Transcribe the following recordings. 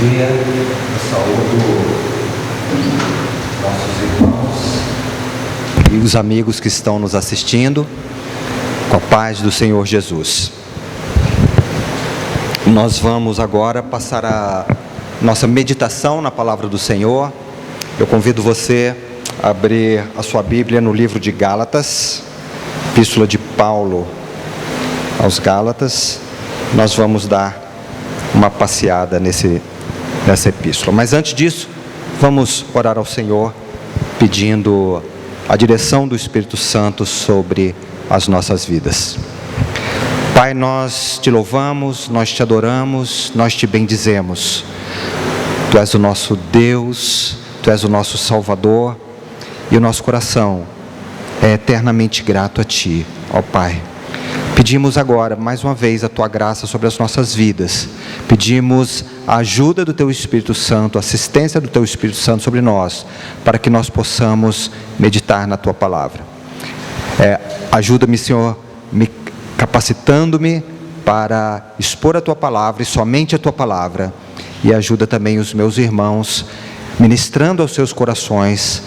dia, eu saúdo nossos irmãos e os amigos que estão nos assistindo, com a paz do Senhor Jesus. Nós vamos agora passar a nossa meditação na palavra do Senhor. Eu convido você a abrir a sua Bíblia no livro de Gálatas, Epístola de Paulo aos Gálatas. Nós vamos dar uma passeada nessa epístola. Mas antes disso, vamos orar ao Senhor, pedindo a direção do Espírito Santo sobre as nossas vidas. Pai, nós te louvamos, nós te adoramos, nós te bendizemos. Tu és o nosso Deus, Tu és o nosso Salvador, e o nosso coração é eternamente grato a Ti, ó Pai. Pedimos agora, mais uma vez, a Tua graça sobre as nossas vidas. Pedimos a ajuda do Teu Espírito Santo, a assistência do Teu Espírito Santo sobre nós, para que nós possamos meditar na Tua palavra. Ajuda-me, Senhor, capacitando-me para expor a Tua palavra e somente a Tua palavra. E ajuda também os meus irmãos, ministrando aos seus corações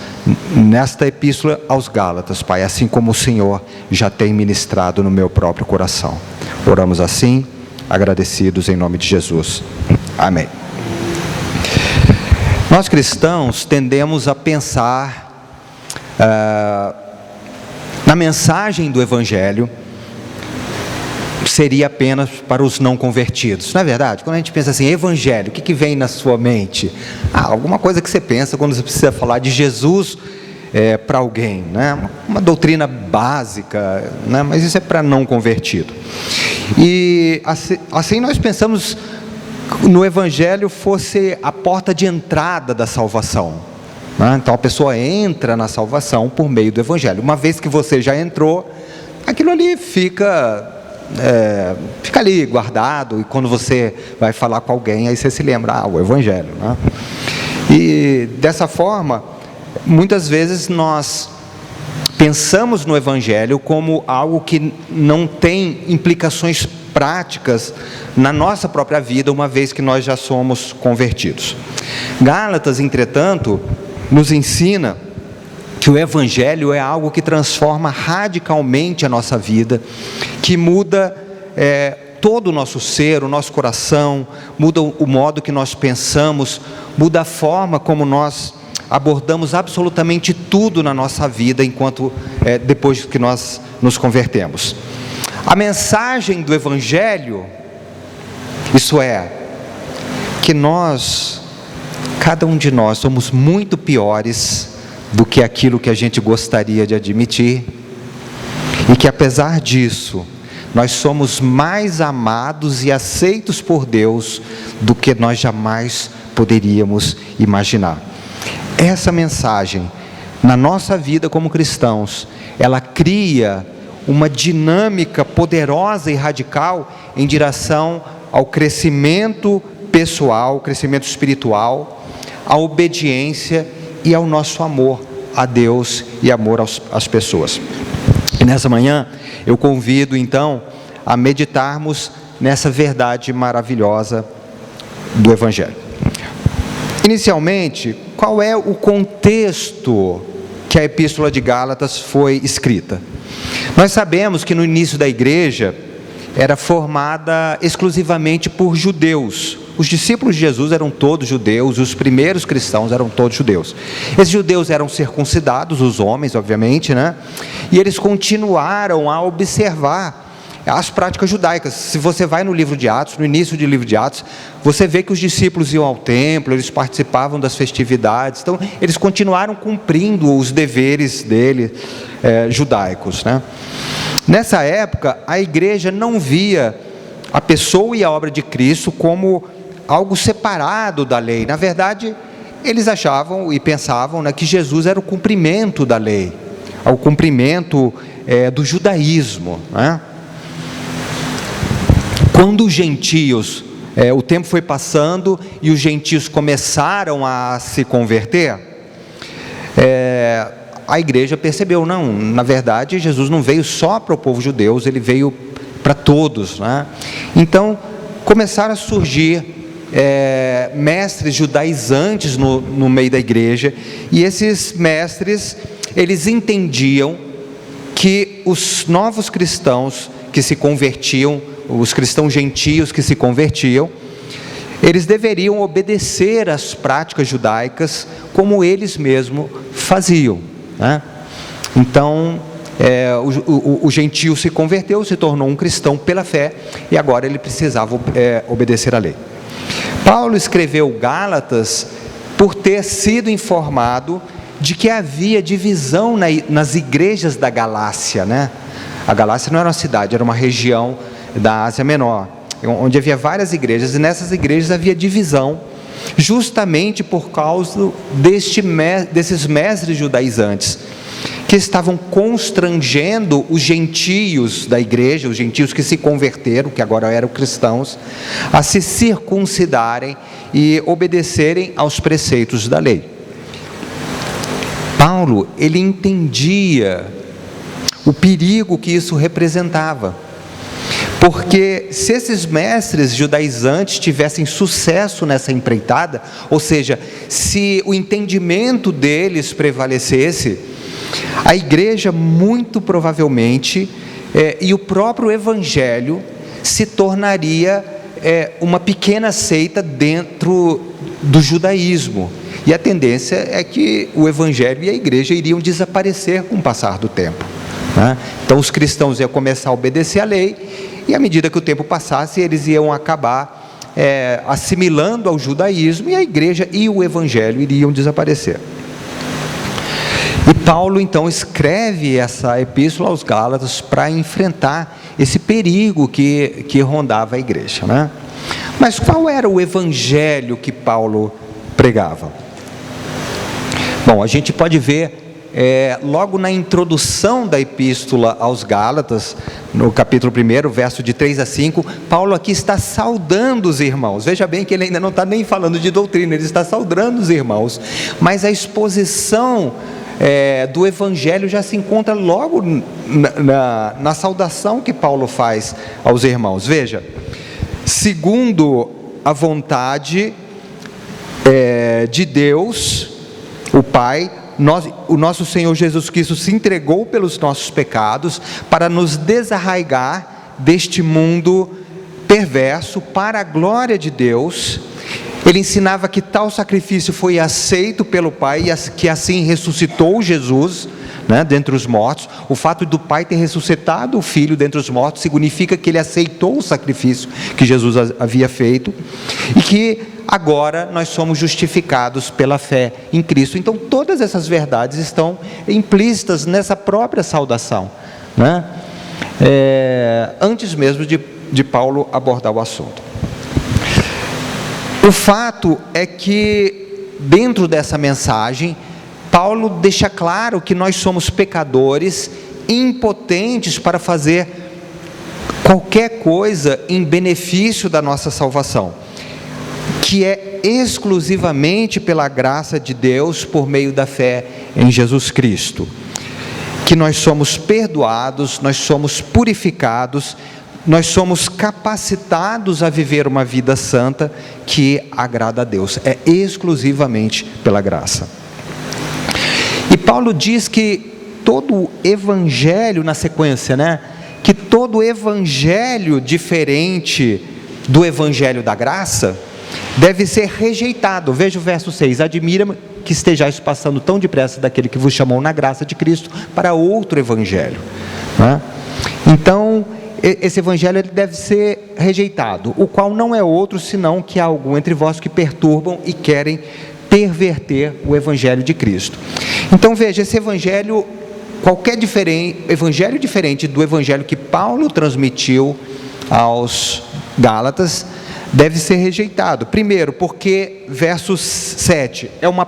nesta epístola aos Gálatas, Pai, assim como o Senhor já tem ministrado no meu próprio coração. Oramos assim, agradecidos em nome de Jesus. Amém. Nós cristãos tendemos a pensar na mensagem do Evangelho seria apenas para os não convertidos. Não é verdade? Quando a gente pensa assim, Evangelho, o que vem na sua mente? Alguma coisa que você pensa quando você precisa falar de Jesus para alguém, né? Uma doutrina básica, né? Mas isso é para não convertido. E assim nós pensamos no Evangelho fosse a porta de entrada da salvação, né? Então a pessoa entra na salvação por meio do Evangelho. Uma vez que você já entrou, aquilo ali fica ali guardado, e quando você vai falar com alguém, aí você se lembra, o Evangelho, né? E dessa forma, muitas vezes nós pensamos no Evangelho como algo que não tem implicações práticas na nossa própria vida, uma vez que nós já somos convertidos. Gálatas, entretanto, nos ensina que o Evangelho é algo que transforma radicalmente a nossa vida, que muda todo o nosso ser, o nosso coração, muda o modo que nós pensamos, muda a forma como nós abordamos absolutamente tudo na nossa vida, depois que nós nos convertemos. A mensagem do Evangelho, isso é, que cada um de nós somos muito piores do que aquilo que a gente gostaria de admitir, e que apesar disso, nós somos mais amados e aceitos por Deus do que nós jamais poderíamos imaginar. Essa mensagem, na nossa vida como cristãos, ela cria uma dinâmica poderosa e radical em direção ao crescimento pessoal, crescimento espiritual, à obediência e ao nosso amor a Deus e amor às pessoas. E nessa manhã eu convido então a meditarmos nessa verdade maravilhosa do Evangelho. Inicialmente, qual é o contexto que a Epístola de Gálatas foi escrita? Nós sabemos que no início da igreja era formada exclusivamente por judeus. Os discípulos de Jesus eram todos judeus, os primeiros cristãos eram todos judeus. Esses judeus eram circuncidados, os homens, obviamente, né? E eles continuaram a observar as práticas judaicas. Se você vai no livro de Atos, no início do livro de Atos, você vê que os discípulos iam ao templo, eles participavam das festividades, então eles continuaram cumprindo os deveres judaicos, né? Nessa época, a igreja não via a pessoa e a obra de Cristo como algo separado da lei. Na verdade, eles achavam e pensavam, né, que Jesus era o cumprimento da lei, o cumprimento do judaísmo, né? Quando os gentios, o tempo foi passando e os gentios começaram a se converter, a igreja percebeu, não, na verdade Jesus não veio só para o povo judeu, ele veio para todos, né? Então começaram a surgir mestres judaizantes no meio da igreja, e esses mestres, eles entendiam que os novos cristãos que se convertiam, os cristãos gentios que se convertiam, eles deveriam obedecer às práticas judaicas como eles mesmos faziam, né? Então, o gentio se converteu, se tornou um cristão pela fé, e agora ele precisava obedecer à lei. Paulo escreveu Gálatas por ter sido informado de que havia divisão nas igrejas da Galácia, né? A Galácia não era uma cidade, era uma região da Ásia Menor, onde havia várias igrejas, e nessas igrejas havia divisão, justamente por causa desses mestres judaizantes, que estavam constrangendo os gentios da igreja, os gentios que se converteram, que agora eram cristãos, a se circuncidarem e obedecerem aos preceitos da lei. Paulo, ele entendia o perigo que isso representava, porque se esses mestres judaizantes tivessem sucesso nessa empreitada, ou seja, se o entendimento deles prevalecesse, a igreja muito provavelmente, e o próprio evangelho, se tornaria uma pequena seita dentro do judaísmo, e a tendência é que o evangelho e a igreja iriam desaparecer com o passar do tempo, né? Então os cristãos iam começar a obedecer à lei, e à medida que o tempo passasse, eles iam acabar assimilando ao judaísmo, e a igreja e o evangelho iriam desaparecer. E Paulo então escreve essa epístola aos Gálatas para enfrentar esse perigo que rondava a igreja, né? Mas qual era o evangelho que Paulo pregava? Bom, a gente pode ver logo na introdução da epístola aos Gálatas, no capítulo 1, verso de 3 a 5, Paulo aqui está saudando os irmãos. Veja bem que ele ainda não está nem falando de doutrina, ele está saudando os irmãos, mas a exposição do evangelho já se encontra logo na saudação que Paulo faz aos irmãos. Veja: segundo a vontade de Deus, o Pai, o nosso Senhor Jesus Cristo se entregou pelos nossos pecados para nos desarraigar deste mundo perverso para a glória de Deus. Ele ensinava que tal sacrifício foi aceito pelo Pai, e que assim ressuscitou Jesus, né, dentre os mortos. O fato do Pai ter ressuscitado o Filho dentre os mortos significa que ele aceitou o sacrifício que Jesus havia feito, e que agora nós somos justificados pela fé em Cristo. Então todas essas verdades estão implícitas nessa própria saudação, né? Antes mesmo de Paulo abordar o assunto. O fato é que dentro dessa mensagem, Paulo deixa claro que nós somos pecadores, impotentes para fazer qualquer coisa em benefício da nossa salvação, que é exclusivamente pela graça de Deus, por meio da fé em Jesus Cristo, que nós somos perdoados, nós somos purificados, nós somos capacitados a viver uma vida santa que agrada a Deus. É exclusivamente pela graça. E Paulo diz que todo evangelho, na sequência, né, que todo evangelho diferente do evangelho da graça deve ser rejeitado. Veja o verso 6: admira-me que estejais passando tão depressa daquele que vos chamou na graça de Cristo para outro evangelho, né? Então esse evangelho ele deve ser rejeitado, o qual não é outro senão que há algum entre vós que perturbam e querem perverter o evangelho de Cristo. Então veja, esse evangelho, evangelho diferente do evangelho que Paulo transmitiu aos Gálatas, deve ser rejeitado. Primeiro, porque verso 7 é uma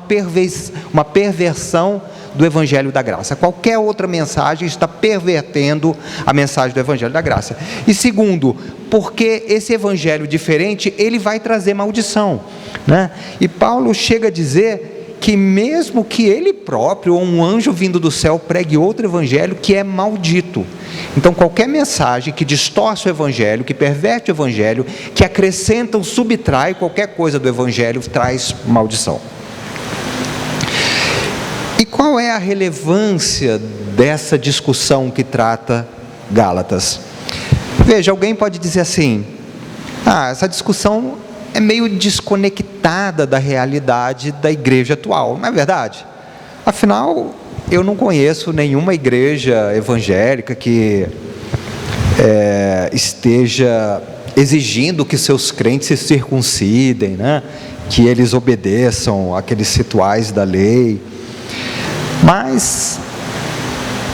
perversão do evangelho da graça. Qualquer outra mensagem está pervertendo a mensagem do evangelho da graça. E segundo, porque esse evangelho diferente, ele vai trazer maldição, né? E Paulo chega a dizer que mesmo que ele próprio, ou um anjo vindo do céu, pregue outro evangelho que é maldito. Então qualquer mensagem que distorce o evangelho, que perverte o evangelho, que acrescenta ou subtrai qualquer coisa do evangelho, traz maldição. E qual é a relevância dessa discussão que trata Gálatas? Veja, alguém pode dizer assim: essa discussão é meio desconectada da realidade da igreja atual. Não é verdade? Afinal, eu não conheço nenhuma igreja evangélica que esteja exigindo que seus crentes se circuncidem, né? Que eles obedeçam aqueles rituais da lei. Mas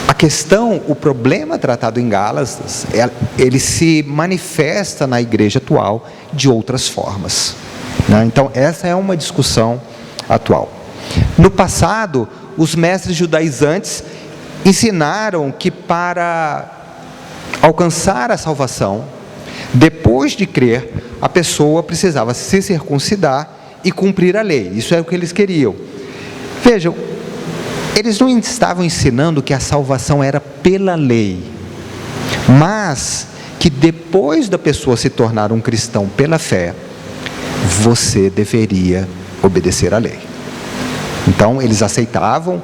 a questão, o problema tratado em Gálatas, ele se manifesta na igreja atual de outras formas, né? Então essa é uma discussão atual. No passado, os mestres judaizantes ensinaram que para alcançar a salvação, depois de crer, a pessoa precisava se circuncidar e cumprir a lei. Isso é o que eles queriam. Vejam, eles não estavam ensinando que a salvação era pela lei, mas que depois da pessoa se tornar um cristão pela fé, você deveria obedecer à lei. Então eles aceitavam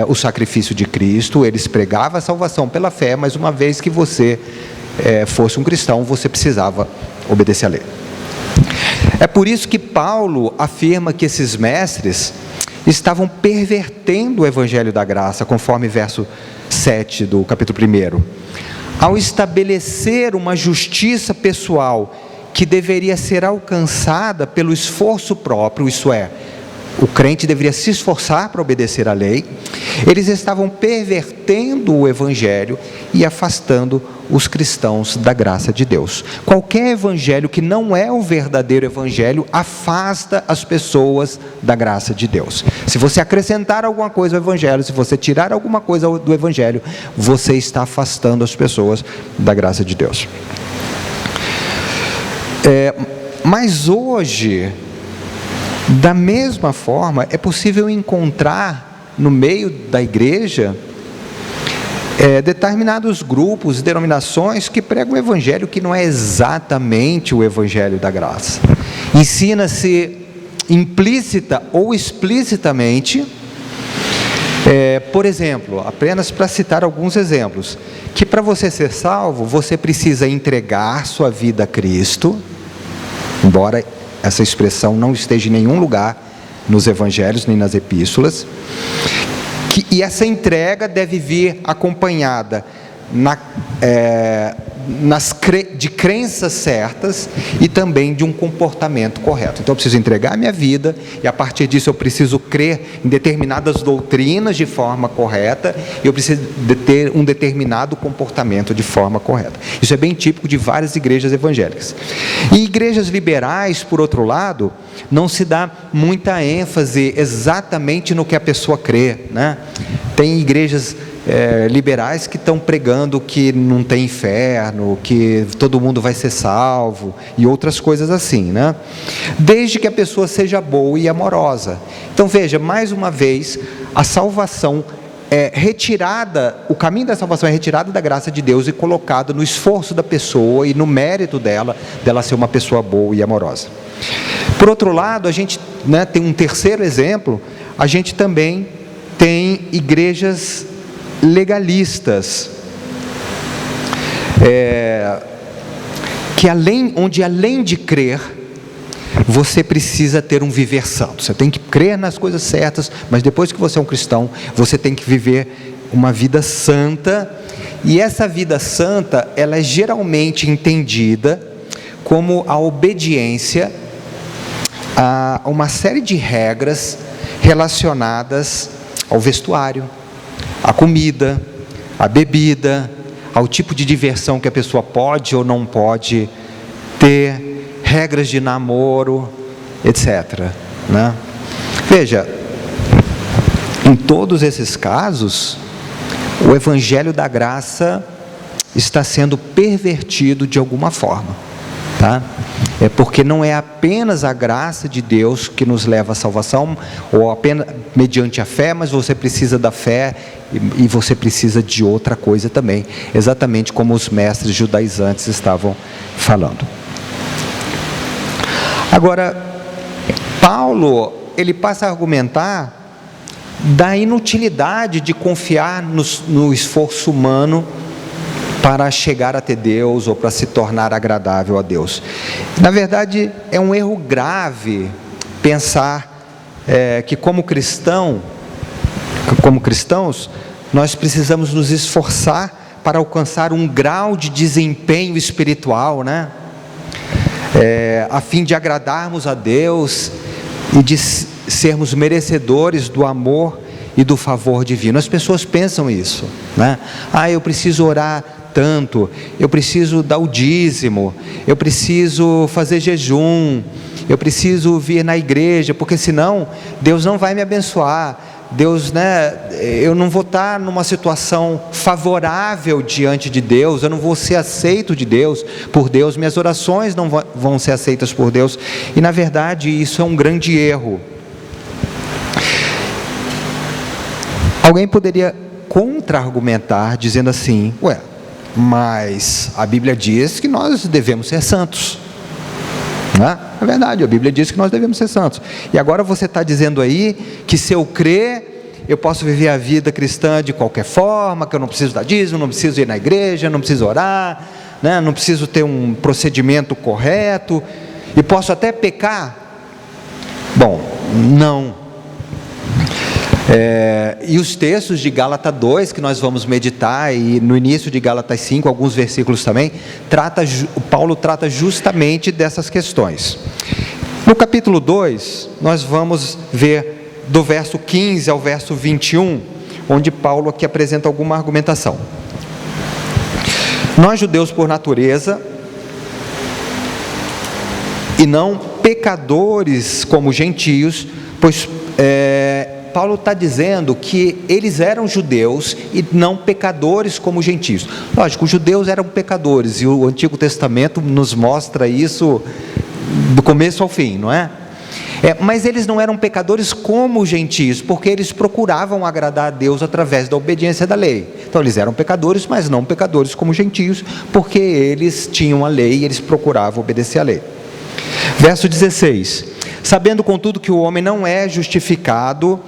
o sacrifício de Cristo, eles pregavam a salvação pela fé, mas uma vez que você fosse um cristão, você precisava obedecer à lei. É por isso que Paulo afirma que esses mestres estavam pervertendo o evangelho da graça, conforme verso 7 do capítulo 1, ao estabelecer uma justiça pessoal que deveria ser alcançada pelo esforço próprio, isso é, o crente deveria se esforçar para obedecer à lei. Eles estavam pervertendo o evangelho e afastando os cristãos da graça de Deus. Qualquer evangelho que não é o verdadeiro evangelho afasta as pessoas da graça de Deus. Se você acrescentar alguma coisa ao evangelho, se você tirar alguma coisa do evangelho, você está afastando as pessoas da graça de Deus. Mas hoje, da mesma forma, é possível encontrar no meio da igreja determinados grupos, denominações que pregam o evangelho que não é exatamente o evangelho da graça. Ensina-se implícita ou explicitamente, por exemplo, apenas para citar alguns exemplos, que para você ser salvo, você precisa entregar sua vida a Cristo, embora essa expressão não esteja em nenhum lugar nos evangelhos, nem nas epístolas, e essa entrega deve vir acompanhada de crenças certas e também de um comportamento correto. Então eu preciso entregar a minha vida e a partir disso eu preciso crer em determinadas doutrinas de forma correta e eu preciso de ter um determinado comportamento de forma correta. Isso é bem típico de várias igrejas evangélicas. E igrejas liberais, por outro lado, não se dá muita ênfase exatamente no que a pessoa crê, né? Tem igrejas liberais que estão pregando que não tem inferno, que todo mundo vai ser salvo e outras coisas assim, né? Desde que a pessoa seja boa e amorosa. Então veja, mais uma vez, a salvação é retirada, o caminho da salvação é retirado da graça de Deus e colocado no esforço da pessoa e no mérito dela ser uma pessoa boa e amorosa. Por outro lado, a gente, né, tem um terceiro exemplo, a gente também tem igrejas legalistas, onde além de crer, você precisa ter um viver santo. Você tem que crer nas coisas certas, mas depois que você é um cristão, você tem que viver uma vida santa, e essa vida santa, ela é geralmente entendida como a obediência a uma série de regras relacionadas ao vestuário, a comida, a bebida, ao tipo de diversão que a pessoa pode ou não pode ter, regras de namoro, etc., né? Veja, em todos esses casos, o evangelho da graça está sendo pervertido de alguma forma. tá? É porque não é apenas a graça de Deus que nos leva à salvação, ou apenas mediante a fé, mas você precisa da fé e você precisa de outra coisa também, exatamente como os mestres judaizantes estavam falando. Agora, Paulo, ele passa a argumentar da inutilidade de confiar no esforço humano para chegar até Deus ou para se tornar agradável a Deus. Na verdade, é um erro grave pensar que como cristãos, nós precisamos nos esforçar para alcançar um grau de desempenho espiritual, né? A fim de agradarmos a Deus e de sermos merecedores do amor e do favor divino. As pessoas pensam isso, né? Eu preciso orar tanto, eu preciso dar o dízimo, eu preciso fazer jejum, eu preciso vir na igreja, porque senão Deus não vai me abençoar. Deus, eu não vou estar numa situação favorável diante de Deus, eu não vou ser aceito por Deus, minhas orações não vão ser aceitas por Deus, e na verdade isso é um grande erro. Alguém poderia contra-argumentar dizendo assim: mas a Bíblia diz que nós devemos ser santos, né? É verdade, a Bíblia diz que nós devemos ser santos, e agora você está dizendo aí que se eu crer, eu posso viver a vida cristã de qualquer forma, que eu não preciso dar dízimo, não preciso ir na igreja, não preciso orar, né? Não preciso ter um procedimento correto, e posso até pecar? Bom, não. E os textos de Gálatas 2 que nós vamos meditar, e no início de Gálatas 5, alguns versículos também, Paulo trata justamente dessas questões. No capítulo 2, nós vamos ver do verso 15 ao verso 21, onde Paulo aqui apresenta alguma argumentação. Nós, judeus por natureza, e não pecadores como gentios, pois Paulo está dizendo que eles eram judeus e não pecadores como gentios. Lógico, os judeus eram pecadores, e o Antigo Testamento nos mostra isso do começo ao fim, não é? Mas eles não eram pecadores como gentios, porque eles procuravam agradar a Deus através da obediência da lei. Então eles eram pecadores, mas não pecadores como gentios, porque eles tinham a lei e eles procuravam obedecer a lei. Verso 16: sabendo contudo que o homem não é justificado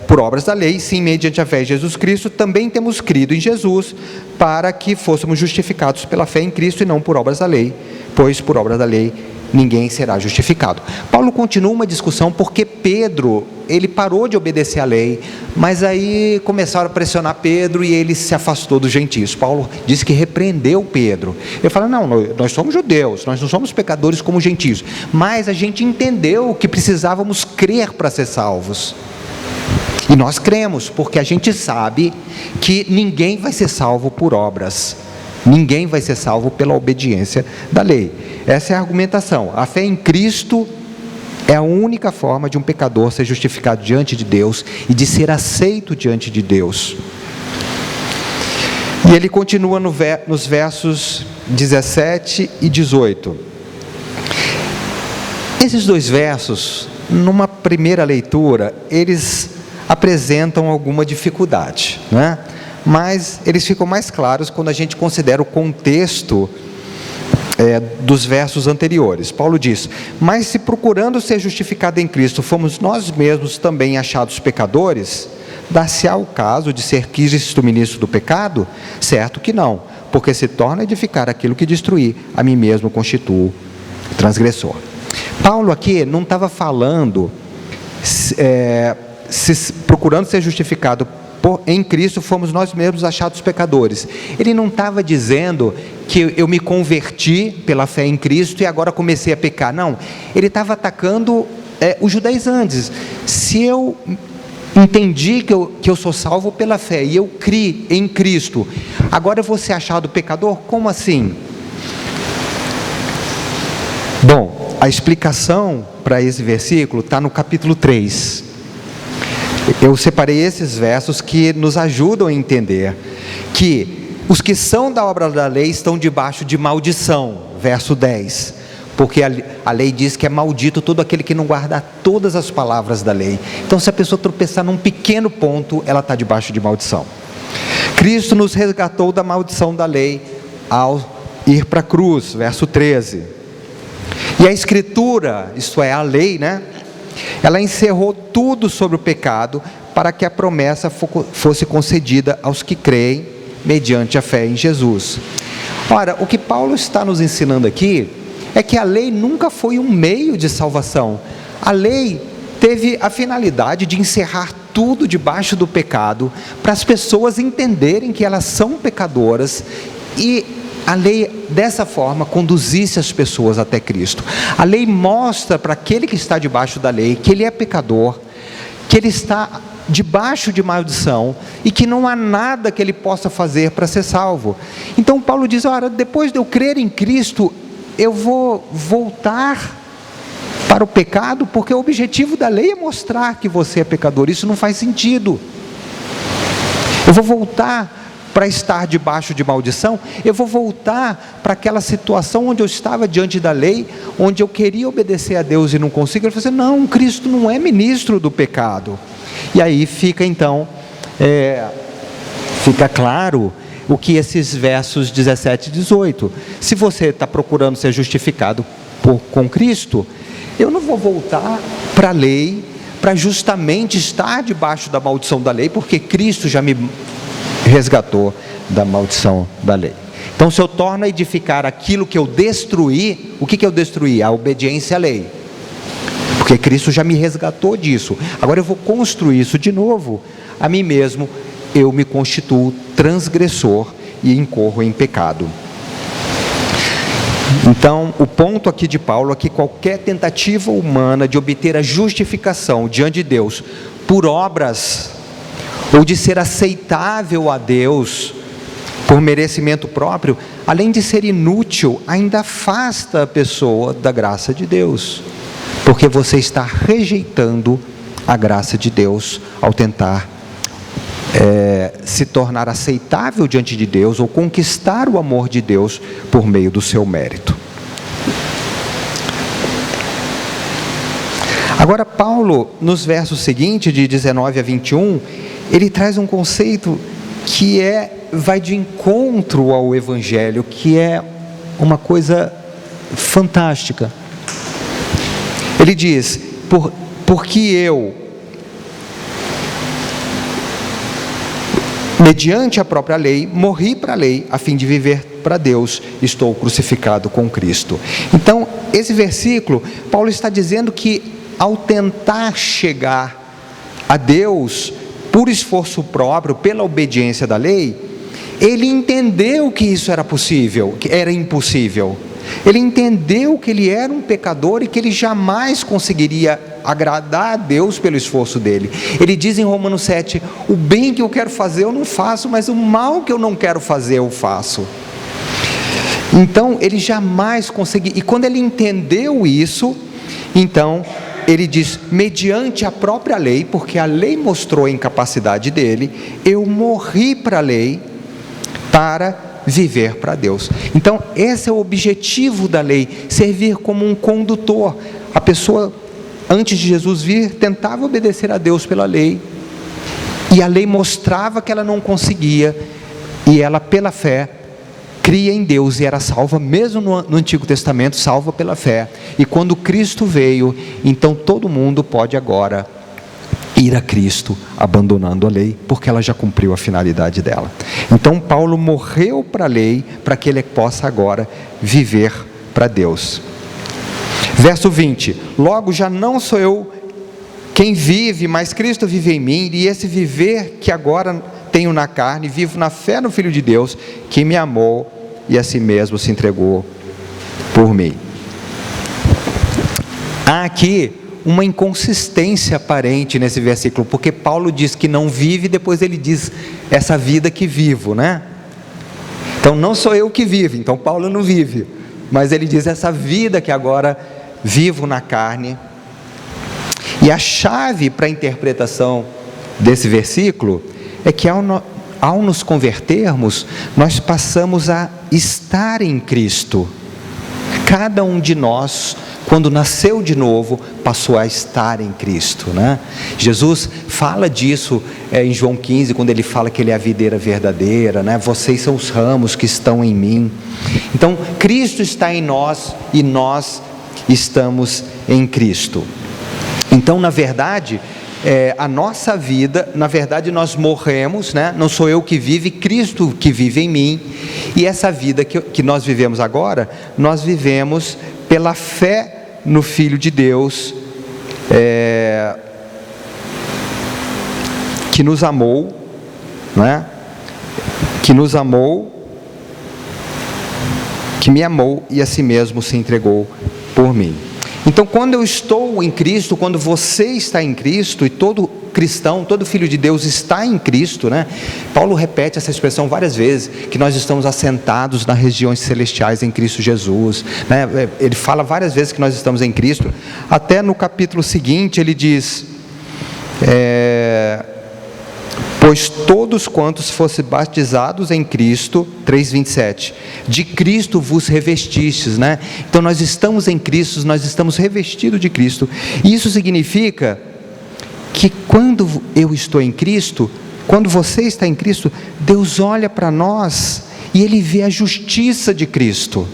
por obras da lei, sim mediante a fé em Jesus Cristo, também temos crido em Jesus, para que fôssemos justificados pela fé em Cristo e não por obras da lei, pois por obras da lei ninguém será justificado. Paulo continua uma discussão porque Pedro, ele parou de obedecer à lei, mas aí começaram a pressionar Pedro e ele se afastou dos gentios. Paulo disse que repreendeu Pedro. Ele fala: não, nós somos judeus, nós não somos pecadores como gentios, mas a gente entendeu que precisávamos crer para ser salvos. E nós cremos, porque a gente sabe que ninguém vai ser salvo por obras. Ninguém vai ser salvo pela obediência da lei. Essa é a argumentação. A fé em Cristo é a única forma de um pecador ser justificado diante de Deus e de ser aceito diante de Deus. E ele continua nos versos 17 e 18. Esses dois versos, numa primeira leitura, eles apresentam alguma dificuldade, né? Mas eles ficam mais claros quando a gente considera o contexto dos versos anteriores. Paulo diz: mas se procurando ser justificado em Cristo, fomos nós mesmos também achados pecadores, dar-se-á o caso de ser Cristo ministro do pecado? Certo que não, porque se torna a edificar aquilo que destruir, a mim mesmo constituo transgressor. Paulo aqui não estava falando, procurando ser justificado em Cristo, fomos nós mesmos achados pecadores. Ele não estava dizendo que eu me converti pela fé em Cristo e agora comecei a pecar. Não, ele estava atacando os judaizantes. Se eu entendi que eu sou salvo pela fé e eu criei em Cristo, agora eu vou ser achado pecador? Como assim? Bom, a explicação para esse versículo está no capítulo 3. Eu separei esses versos que nos ajudam a entender que os que são da obra da lei estão debaixo de maldição, verso 10. Porque a lei diz que é maldito todo aquele que não guarda todas as palavras da lei. Então, se a pessoa tropeçar num pequeno ponto, ela está debaixo de maldição. Cristo nos resgatou da maldição da lei ao ir para a cruz, verso 13. E a Escritura, isto é, a lei, né? Ela encerrou tudo sobre o pecado para que a promessa fosse concedida aos que creem mediante a fé em Jesus. Ora, o que Paulo está nos ensinando aqui é que a lei nunca foi um meio de salvação. A lei teve a finalidade de encerrar tudo debaixo do pecado, para as pessoas entenderem que elas são pecadoras, e a lei dessa forma conduzisse as pessoas até Cristo. A lei mostra para aquele que está debaixo da lei que ele é pecador, que ele está debaixo de maldição e que não há nada que ele possa fazer para ser salvo. Então Paulo diz: ora, depois de eu crer em Cristo, eu vou voltar para o pecado, porque o objetivo da lei é mostrar que você é pecador. Isso não faz sentido. Eu vou voltar para estar debaixo de maldição, eu vou voltar para aquela situação onde eu estava diante da lei, onde eu queria obedecer a Deus e não consigo. Ele falou assim: não, Cristo não é ministro do pecado. E aí fica então, fica claro o que esses versos 17 e 18, se você está procurando ser justificado com Cristo, eu não vou voltar para a lei, para justamente estar debaixo da maldição da lei, porque Cristo já me resgatou da maldição da lei. Então, se eu torno a edificar aquilo que eu destruí, o que eu destruí? A obediência à lei, porque Cristo já me resgatou disso. Agora eu vou construir isso de novo. A mim mesmo eu me constituo transgressor e incorro em pecado. Então, o ponto aqui de Paulo é que qualquer tentativa humana de obter a justificação diante de Deus por obras, ou de ser aceitável a Deus por merecimento próprio, além de ser inútil, ainda afasta a pessoa da graça de Deus, porque você está rejeitando a graça de Deus ao tentar se tornar aceitável diante de Deus, ou conquistar o amor de Deus por meio do seu mérito. Agora Paulo, nos versos seguintes, de 19 a 21, ele traz um conceito que vai de encontro ao Evangelho, que é uma coisa fantástica. Ele diz: porque eu, mediante a própria lei, morri para a lei, a fim de viver para Deus, estou crucificado com Cristo. Então, esse versículo, Paulo está dizendo que ao tentar chegar a Deus por esforço próprio, pela obediência da lei, ele entendeu que isso era possível, que era impossível. Ele entendeu que ele era um pecador e que ele jamais conseguiria agradar a Deus pelo esforço dele. Ele diz em Romanos 7, o bem que eu quero fazer eu não faço, mas o mal que eu não quero fazer eu faço. Então ele jamais conseguiu, e quando ele entendeu isso, então ele diz: mediante a própria lei, porque a lei mostrou a incapacidade dele, eu morri para a lei, para viver para Deus. Então esse é o objetivo da lei, servir como um condutor. A pessoa, antes de Jesus vir, tentava obedecer a Deus pela lei, e a lei mostrava que ela não conseguia, e ela pela fé cria em Deus e era salva, mesmo no Antigo Testamento, salva pela fé. E quando Cristo veio, então todo mundo pode agora ir a Cristo, abandonando a lei, porque ela já cumpriu a finalidade dela. Então Paulo morreu para a lei, para que ele possa agora viver para Deus. Verso 20, logo já não sou eu quem vive, mas Cristo vive em mim, e esse viver que agora tenho na carne, vivo na fé no Filho de Deus, que me amou e a si mesmo se entregou por mim. Há aqui uma inconsistência aparente nesse versículo, porque Paulo diz que não vive, depois ele diz essa vida que vivo, né? Então não sou eu que vivo, então Paulo não vive, mas ele diz essa vida que agora vivo na carne. E a chave para a interpretação desse versículo é que ao nos convertermos, nós passamos a estar em Cristo. cada um de nós, quando nasceu de novo, passou a estar em Cristo, né? Jesus fala disso em João 15, quando ele fala que ele é a videira verdadeira, né? Vocês são os ramos que estão em mim. Então, Cristo está em nós e nós estamos em Cristo. Então, na verdade, a nossa vida, na verdade nós morremos, né? Não sou eu que vive, Cristo que vive em mim. E essa vida que nós vivemos agora, nós vivemos pela fé no Filho de Deus, que nos amou, né? Que nos amou, que me amou e a si mesmo se entregou por mim. Então, quando eu estou em Cristo, quando você está em Cristo, e todo cristão, todo filho de Deus está em Cristo, né? Paulo repete essa expressão várias vezes, que nós estamos assentados nas regiões celestiais em Cristo Jesus, né? Ele fala várias vezes que nós estamos em Cristo. Até no capítulo seguinte ele diz, pois todos quantos fossem batizados em Cristo, 3:27, de Cristo vos revestistes, né? Então nós estamos em Cristo, nós estamos revestidos de Cristo. E isso significa que quando eu estou em Cristo, quando você está em Cristo, Deus olha para nós e Ele vê a justiça de Cristo.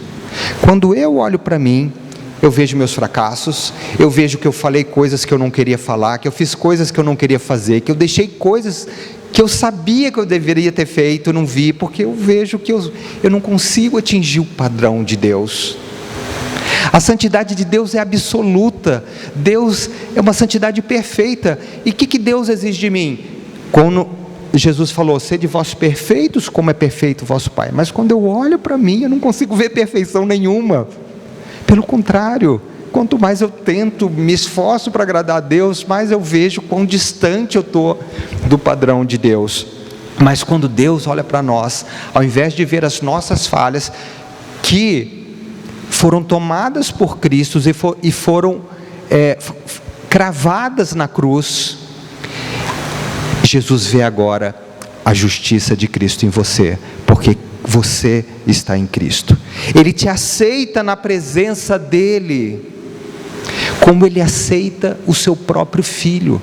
Quando eu olho para mim, eu vejo meus fracassos, eu vejo que eu falei coisas que eu não queria falar, que eu fiz coisas que eu não queria fazer, que eu deixei coisas que eu sabia que eu deveria ter feito, não vi, porque eu vejo que eu não consigo atingir o padrão de Deus. A santidade de Deus é absoluta, Deus é uma santidade perfeita. E o que Deus exige de mim? Quando Jesus falou, sede vós perfeitos como é perfeito o vosso Pai. Mas quando eu olho para mim, eu não consigo ver perfeição nenhuma. Pelo contrário, quanto mais eu tento, me esforço para agradar a Deus, mais eu vejo quão distante eu estou do padrão de Deus. Mas quando Deus olha para nós, ao invés de ver as nossas falhas, que foram tomadas por Cristo e foram cravadas na cruz, Jesus vê agora a justiça de Cristo em você, porque você está em Cristo. Ele te aceita na presença dEle, como Ele aceita o seu próprio Filho.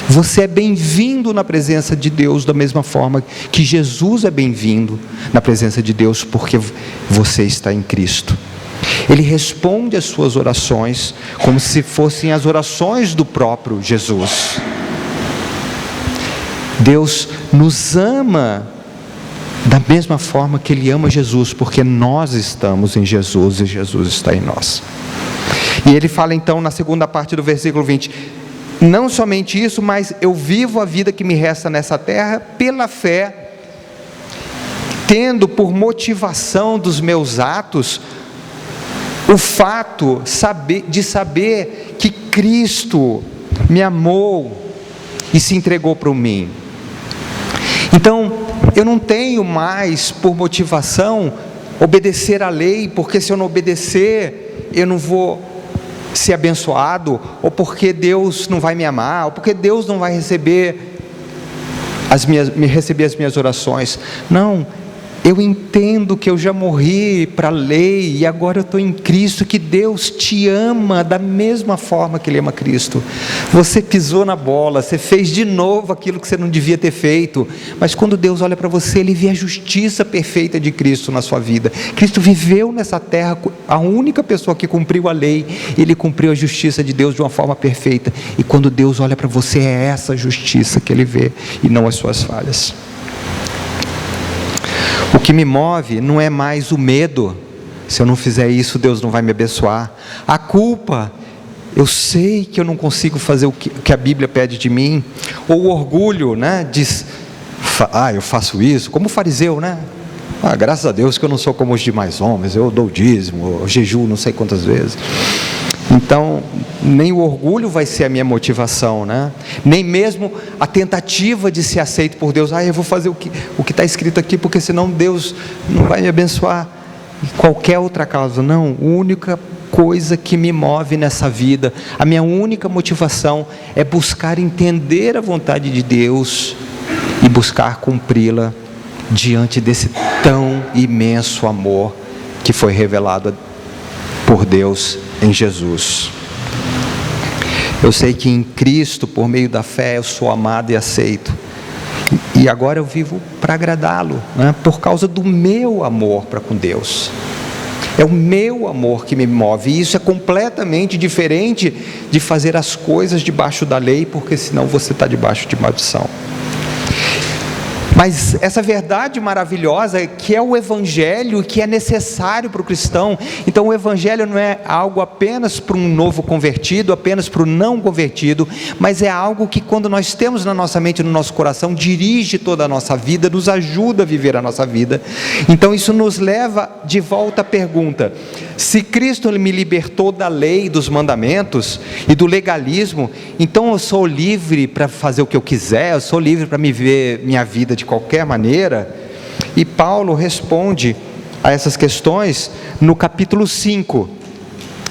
Você é bem-vindo na presença de Deus, da mesma forma que Jesus é bem-vindo na presença de Deus, porque você está em Cristo. Ele responde às suas orações, como se fossem as orações do próprio Jesus. Deus nos ama da mesma forma que Ele ama Jesus, porque nós estamos em Jesus e Jesus está em nós. E Ele fala então na segunda parte do versículo 20, não somente isso, mas eu vivo a vida que me resta nessa terra pela fé, tendo por motivação dos meus atos o fato de saber que Cristo me amou e se entregou por mim. Então, eu não tenho mais por motivação obedecer à lei, porque se eu não obedecer, eu não vou ser abençoado, ou porque Deus não vai me amar, ou porque Deus não vai receber as minhas orações. Não, eu entendo que eu já morri para a lei, e agora eu estou em Cristo, que Deus te ama da mesma forma que Ele ama Cristo. Você pisou na bola, você fez de novo aquilo que você não devia ter feito, mas quando Deus olha para você, Ele vê a justiça perfeita de Cristo na sua vida. Cristo viveu nessa terra, a única pessoa que cumpriu a lei, Ele cumpriu a justiça de Deus de uma forma perfeita, e quando Deus olha para você, é essa justiça que Ele vê, e não as suas falhas. O que me move não é mais o medo, se eu não fizer isso, Deus não vai me abençoar. A culpa, eu sei que eu não consigo fazer o que a Bíblia pede de mim. Ou o orgulho, né? Diz, eu faço isso, como fariseu, né? Graças a Deus que eu não sou como os demais homens, eu dou dízimo, eu jejuo não sei quantas vezes. Então, nem o orgulho vai ser a minha motivação, né? Nem mesmo a tentativa de ser aceito por Deus. Eu vou fazer o que está escrito aqui, porque senão Deus não vai me abençoar. E qualquer outra causa, não. A única coisa que me move nessa vida, a minha única motivação é buscar entender a vontade de Deus e buscar cumpri-la diante desse tão imenso amor que foi revelado por Deus em Jesus. Eu sei que em Cristo, por meio da fé, eu sou amado e aceito. E agora eu vivo para agradá-lo, né? Por causa do meu amor para com Deus. É o meu amor que me move. E isso é completamente diferente de fazer as coisas debaixo da lei, porque senão você está debaixo de maldição. Mas essa verdade maravilhosa que é o Evangelho, que é necessário para o cristão. Então o Evangelho não é algo apenas para um novo convertido, apenas para o não convertido, mas é algo que quando nós temos na nossa mente, no nosso coração, dirige toda a nossa vida, nos ajuda a viver a nossa vida. Então isso nos leva de volta à pergunta: se Cristo me libertou da lei, dos mandamentos e do legalismo, então eu sou livre para fazer o que eu quiser, eu sou livre para me viver minha vida de qualquer maneira? E Paulo responde a essas questões no capítulo 5.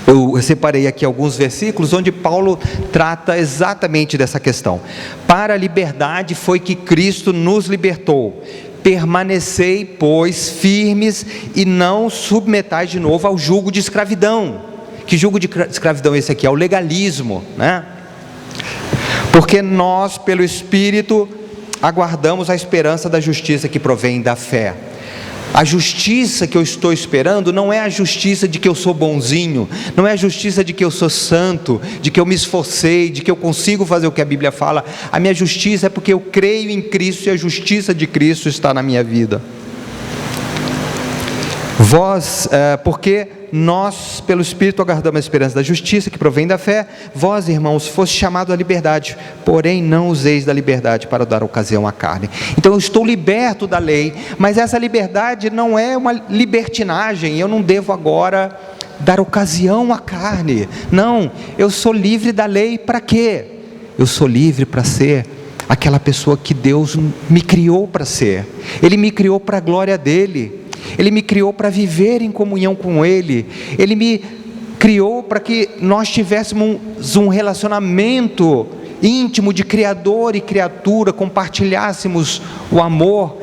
Eu separei aqui alguns versículos onde Paulo trata exatamente dessa questão. Para a liberdade foi que Cristo nos libertou. Permanecei, pois, firmes e não submetais de novo ao jugo de escravidão. Que jugo de escravidão é esse aqui? É o legalismo, né? Porque nós, pelo Espírito, aguardamos a esperança da justiça que provém da fé. A justiça que eu estou esperando não é a justiça de que eu sou bonzinho, não é a justiça de que eu sou santo, de que eu me esforcei, de que eu consigo fazer o que a Bíblia fala. A minha justiça é porque eu creio em Cristo e a justiça de Cristo está na minha vida. Porque nós, pelo Espírito, aguardamos a esperança da justiça que provém da fé. Vós, irmãos, foste chamados à liberdade, porém não useis da liberdade para dar ocasião à carne. Então eu estou liberto da lei, mas essa liberdade não é uma libertinagem. Eu não devo agora dar ocasião à carne. Não, eu sou livre da lei para quê? Eu sou livre para ser aquela pessoa que Deus me criou para ser. Ele me criou para a glória dele. Ele me criou para viver em comunhão com Ele. Ele me criou para que nós tivéssemos um relacionamento íntimo de Criador e criatura, compartilhássemos o amor.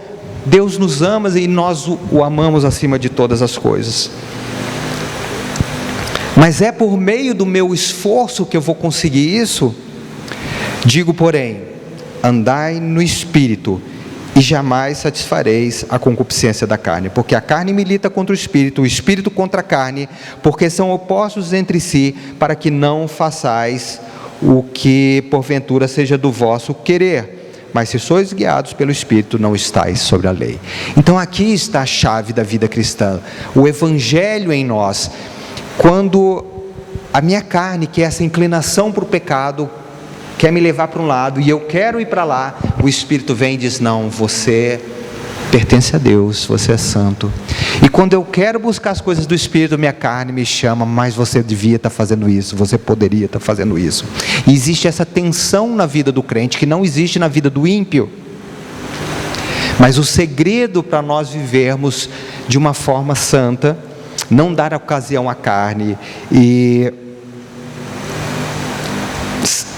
Deus nos ama e nós o amamos acima de todas as coisas. Mas é por meio do meu esforço que eu vou conseguir isso? Digo, porém, andai no Espírito, e jamais satisfareis a concupiscência da carne, porque a carne milita contra o Espírito contra a carne, porque são opostos entre si, para que não façais o que porventura seja do vosso querer. Mas se sois guiados pelo Espírito, não estáis sobre a lei. Então aqui está a chave da vida cristã, o Evangelho em nós. Quando a minha carne, que é essa inclinação para o pecado, quer me levar para um lado e eu quero ir para lá, o Espírito vem e diz: não, você pertence a Deus, você é santo. E quando eu quero buscar as coisas do Espírito, minha carne me chama: mas você devia estar fazendo isso, você poderia estar fazendo isso. E existe essa tensão na vida do crente que não existe na vida do ímpio. Mas o segredo para nós vivermos de uma forma santa, não dar ocasião à carne e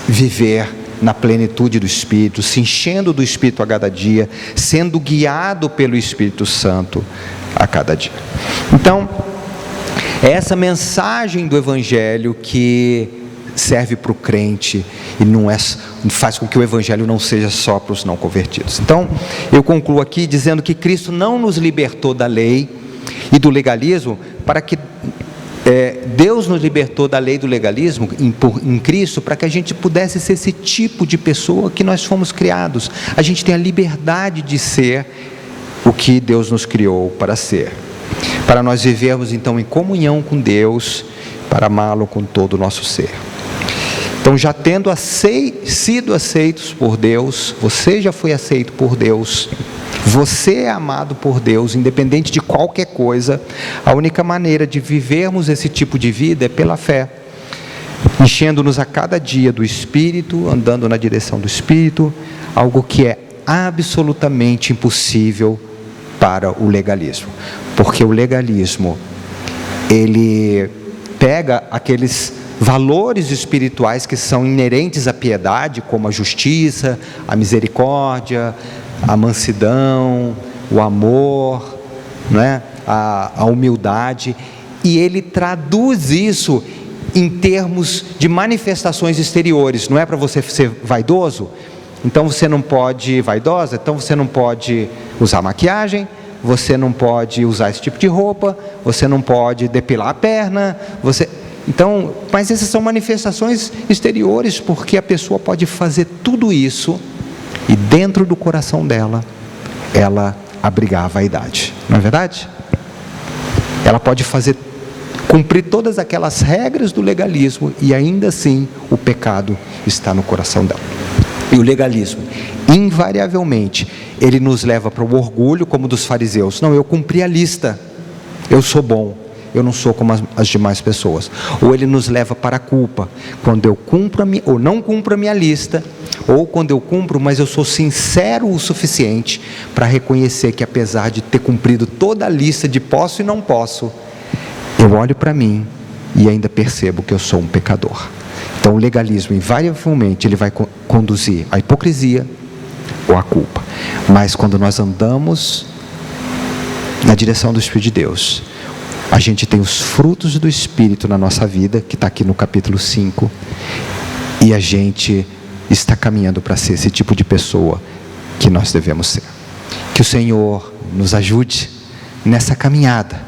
viver na plenitude do Espírito, se enchendo do Espírito a cada dia, sendo guiado pelo Espírito Santo a cada dia. Então, é essa mensagem do Evangelho que serve para o crente e não faz com que o Evangelho não seja só para os não convertidos. Então, eu concluo aqui dizendo que Cristo não nos libertou da lei e do legalismo para que Deus nos libertou da lei do legalismo em Cristo, para que a gente pudesse ser esse tipo de pessoa que nós fomos criados. A gente tem a liberdade de ser o que Deus nos criou para ser, para nós vivermos então em comunhão com Deus, para amá-lo com todo o nosso ser. Então, já tendo sido aceitos por Deus, você já foi aceito por Deus, você é amado por Deus, independente de qualquer coisa. A única maneira de vivermos esse tipo de vida é pela fé, enchendo-nos a cada dia do Espírito, andando na direção do Espírito, algo que é absolutamente impossível para o legalismo, porque o legalismo, ele pega aqueles valores espirituais que são inerentes à piedade, como a justiça, a misericórdia, a mansidão, o amor, né? A humildade, e ele traduz isso em termos de manifestações exteriores. Não é para você ser vaidoso? Então você não pode, vaidosa, então você não pode usar maquiagem, você não pode usar esse tipo de roupa, você não pode depilar a perna, então, mas essas são manifestações exteriores, porque a pessoa pode fazer tudo isso e dentro do coração dela, ela abrigar a vaidade, não é verdade? Ela pode cumprir todas aquelas regras do legalismo e ainda assim o pecado está no coração dela. E o legalismo, invariavelmente, ele nos leva para o orgulho, como dos fariseus. Não, eu cumpri a lista, eu sou bom, eu não sou como as demais pessoas. Ou ele nos leva para a culpa, quando eu cumpro ou não cumpro a minha lista, ou quando eu cumpro, mas eu sou sincero o suficiente para reconhecer que apesar de ter cumprido toda a lista de posso e não posso, eu olho para mim e ainda percebo que eu sou um pecador. Então o legalismo invariavelmente ele vai conduzir à hipocrisia ou à culpa. Mas quando nós andamos na direção do Espírito de Deus, a gente tem os frutos do Espírito na nossa vida, que está aqui no capítulo 5, e a gente está caminhando para ser esse tipo de pessoa que nós devemos ser. Que o Senhor nos ajude nessa caminhada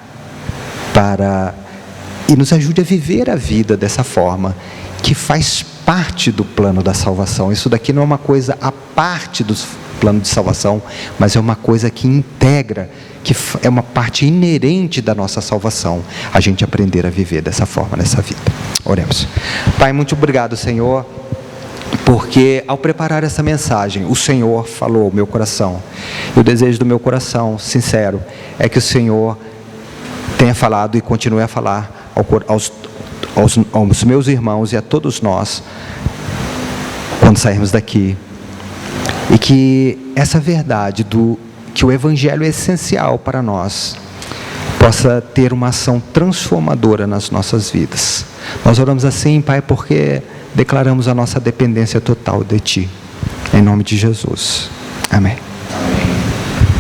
e nos ajude a viver a vida dessa forma, que faz parte do plano da salvação. Isso daqui não é uma coisa à parte do plano de salvação, mas é uma coisa que integra, que é uma parte inerente da nossa salvação, a gente aprender a viver dessa forma nessa vida. Oremos. Pai, muito obrigado, Senhor, porque ao preparar essa mensagem, o Senhor falou ao meu coração. E o desejo do meu coração, sincero, é que o Senhor tenha falado e continue a falar aos meus irmãos e a todos nós, quando sairmos daqui, e que essa verdade que o Evangelho é essencial para nós, possa ter uma ação transformadora nas nossas vidas. Nós oramos assim, Pai, porque declaramos a nossa dependência total de Ti, em nome de Jesus, amém.